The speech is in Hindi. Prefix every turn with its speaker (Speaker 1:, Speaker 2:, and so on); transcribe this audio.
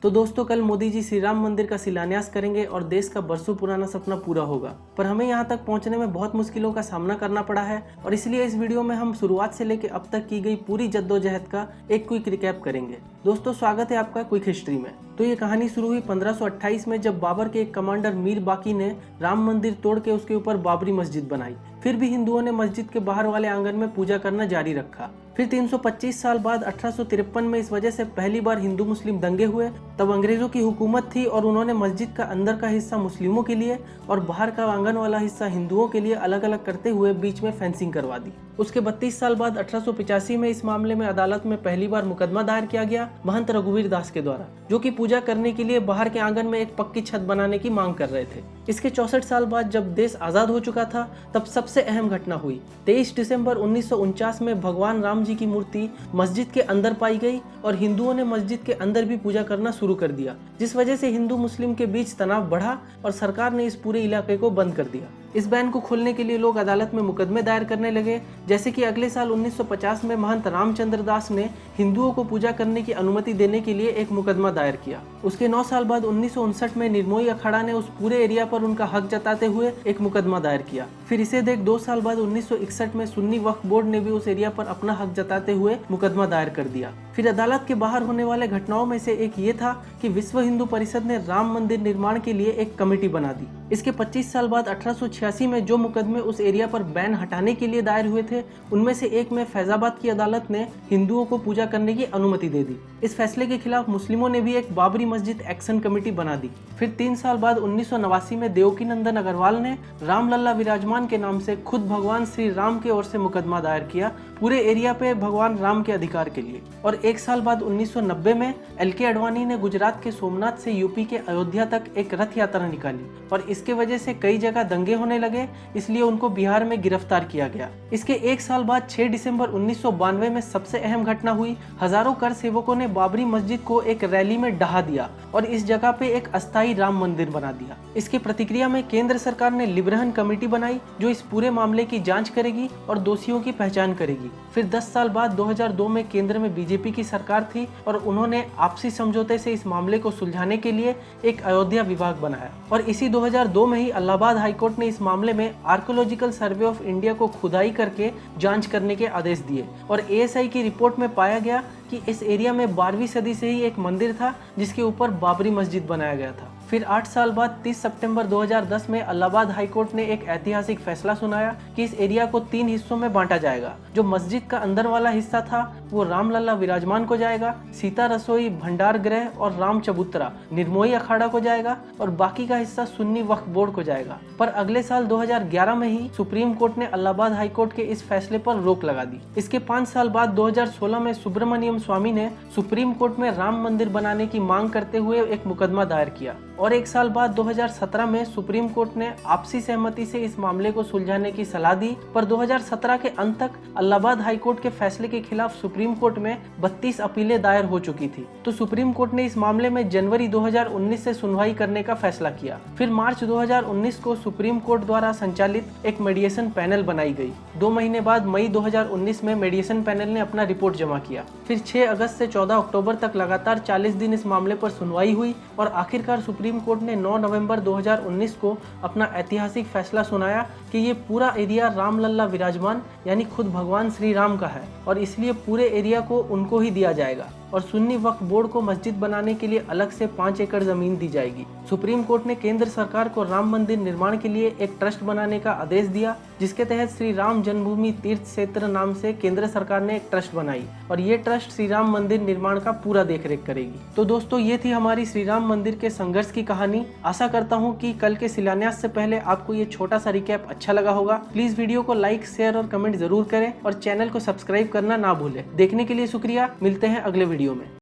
Speaker 1: तो दोस्तों कल मोदी जी श्री राम मंदिर का शिलान्यास करेंगे और देश का बरसों पुराना सपना पूरा होगा। पर हमें यहाँ तक पहुँचने में बहुत मुश्किलों का सामना करना पड़ा है और इसलिए इस वीडियो में हम शुरुआत से लेकर अब तक की गई पूरी जद्दोजहद का एक क्विक रिकैप करेंगे। दोस्तों स्वागत है आपका क्विक हिस्ट्री में। तो ये कहानी शुरू हुई 1528 में जब बाबर के एक कमांडर मीर बाकी ने राम मंदिर तोड़ के उसके ऊपर बाबरी मस्जिद बनाई। फिर भी हिंदुओं ने मस्जिद के बाहर वाले आंगन में पूजा करना जारी रखा। फिर 325 साल बाद 1853 में इस वजह से पहली बार हिंदू मुस्लिम दंगे हुए। तब अंग्रेजों की हुकूमत थी और उन्होंने मस्जिद का अंदर का हिस्सा मुस्लिमों के लिए और बाहर का आंगन वाला हिस्सा हिंदुओं के लिए अलग अलग करते हुए बीच में फेंसिंग करवा दी। उसके 32 साल बाद 1885 में इस मामले में अदालत में पहली बार मुकदमा दायर किया गया महंत रघुवीर दास के द्वारा, जो कि पूजा करने के लिए बाहर के आंगन में एक पक्की छत बनाने की मांग कर रहे थे। इसके 64 साल बाद जब देश आजाद हो चुका था तब सबसे अहम घटना हुई। 23 दिसंबर 1949 में भगवान राम जी की मूर्ति मस्जिद के अंदर पाई गई और हिंदुओं ने मस्जिद के अंदर भी पूजा करना शुरू कर दिया, जिस वजह से हिंदू मुस्लिम के बीच तनाव बढ़ा और सरकार ने इस पूरे इलाके को बंद कर दिया। इस बैन को खोलने के लिए लोग अदालत में मुकदमे दायर करने लगे, जैसे कि अगले साल 1950 में महंत रामचंद्र दास ने हिंदुओं को पूजा करने की अनुमति देने के लिए एक मुकदमा दायर किया। उसके 9 साल बाद 1959 में निर्मोही अखाड़ा ने उस पूरे एरिया पर उनका हक जताते हुए एक मुकदमा दायर किया। फिर इसे देख 2 साल बाद 1961 में सुन्नी वक्फ बोर्ड ने भी उस एरिया पर अपना हक जताते हुए मुकदमा दायर कर दिया। फिर अदालत के बाहर होने वाले घटनाओं में से एक ये था कि विश्व हिंदू परिषद ने राम मंदिर निर्माण के लिए एक कमेटी बना दी। इसके 25 साल बाद 1886 में जो मुकदमे उस एरिया पर बैन हटाने के लिए दायर हुए थे, उनमें से एक में फैजाबाद की अदालत ने हिंदुओं को पूजा करने की अनुमति दे दी। इस फैसले के खिलाफ मुस्लिमों ने भी एक बाबरी मस्जिद एक्शन कमेटी बना दी। फिर 3 साल बाद 1989 में देवकीनंदन अग्रवाल ने रामलला विराजमान के नाम से खुद भगवान श्री राम की ओर से मुकदमा दायर किया पूरे एरिया पे भगवान राम के अधिकार के लिए। और 1 साल बाद 1990 में LK अडवाणी ने गुजरात के सोमनाथ से यूपी के अयोध्या तक एक रथ यात्रा निकाली और इसके वजह से कई जगह दंगे होने लगे, इसलिए उनको बिहार में गिरफ्तार किया गया। इसके 1 साल बाद 6 दिसंबर 1992 में सबसे अहम घटना हुई। हजारों कर सेवकों ने बाबरी मस्जिद को एक रैली में ढहा दिया और इस जगह पे एक अस्थायी राम मंदिर बना दिया। इसकी प्रतिक्रिया में केंद्र सरकार ने लिब्रहन कमेटी बनाई जो इस पूरे मामले की जांच करेगी और दोषियों की पहचान करेगी। फिर 10 साल बाद 2002 में केंद्र में बीजेपी की सरकार थी और उन्होंने आपसी समझौते से इस मामले को सुलझाने के लिए एक अयोध्या विभाग बनाया। और इसी 2002 में ही इलाहाबाद हाईकोर्ट ने इस मामले में आर्कियोलॉजिकल सर्वे ऑफ इंडिया को खुदाई करके जांच करने के आदेश दिए और ASI की रिपोर्ट में पाया गया कि इस एरिया में 12वीं सदी से ही एक मंदिर था जिसके ऊपर बाबरी मस्जिद बनाया गया था। फिर 8 साल बाद 30 सितंबर 2010 में इलाहाबाद हाईकोर्ट ने एक ऐतिहासिक फैसला सुनाया कि इस एरिया को 3 हिस्सों में बांटा जाएगा। जो मस्जिद का अंदर वाला हिस्सा था वो रामलला विराजमान को जाएगा, सीता रसोई भंडार गृह और राम चबूतरा निर्मोही अखाड़ा को जाएगा और बाकी का हिस्सा सुन्नी वक्फ बोर्ड को जाएगा। पर अगले साल 2011 में ही सुप्रीम कोर्ट ने इलाहाबाद हाईकोर्ट के इस फैसले पर रोक लगा दी। इसके 5 साल बाद 2016 में सुब्रमण्यम स्वामी ने सुप्रीम कोर्ट में राम मंदिर बनाने की मांग करते हुए एक मुकदमा दायर किया और 1 साल बाद 2017 में सुप्रीम कोर्ट ने आपसी सहमति से इस मामले को सुलझाने की सलाह दी। पर 2017 के अंत तक इलाहाबाद हाईकोर्ट के फैसले के खिलाफ सुप्रीम कोर्ट में 32 अपीलें दायर हो चुकी थी। तो सुप्रीम कोर्ट ने इस मामले में जनवरी 2019 से सुनवाई करने का फैसला किया। फिर मार्च 2019 को सुप्रीम कोर्ट द्वारा संचालित एक मेडिएशन पैनल बनाई गई। 2 महीने बाद मई 2019 में मेडिएशन पैनल ने अपना रिपोर्ट जमा किया। फिर 6 अगस्त से 14 अक्टूबर तक लगातार 40 दिन इस मामले पर सुनवाई हुई और आखिरकार सुप्रीम कोर्ट ने 9 नवंबर 2019 को अपना ऐतिहासिक फैसला सुनाया कि ये पूरा एरिया रामलला विराजमान यानी खुद भगवान श्री राम का है और इसलिए पूरे एरिया को उनको ही दिया जाएगा और सुन्नी वक्फ बोर्ड को मस्जिद बनाने के लिए अलग से 5 एकड़ जमीन दी जाएगी। सुप्रीम कोर्ट ने केंद्र सरकार को राम मंदिर निर्माण के लिए एक ट्रस्ट बनाने का आदेश दिया, जिसके तहत श्री राम जन्मभूमि तीर्थ क्षेत्र नाम से केंद्र सरकार ने एक ट्रस्ट बनाई और ये ट्रस्ट श्री राम मंदिर निर्माण का पूरा देखरेख करेगी। तो दोस्तों ये थी हमारी श्री राम मंदिर के संघर्ष की कहानी। आशा करता हूँ कि कल के शिलान्यास से पहले आपको ये छोटा सा रिकैप अच्छा लगा होगा। प्लीज वीडियो को लाइक, शेयर और कमेंट जरूर करें और चैनल को सब्सक्राइब करना ना भूलें। देखने के लिए शुक्रिया। मिलते हैं अगले वीडियो में।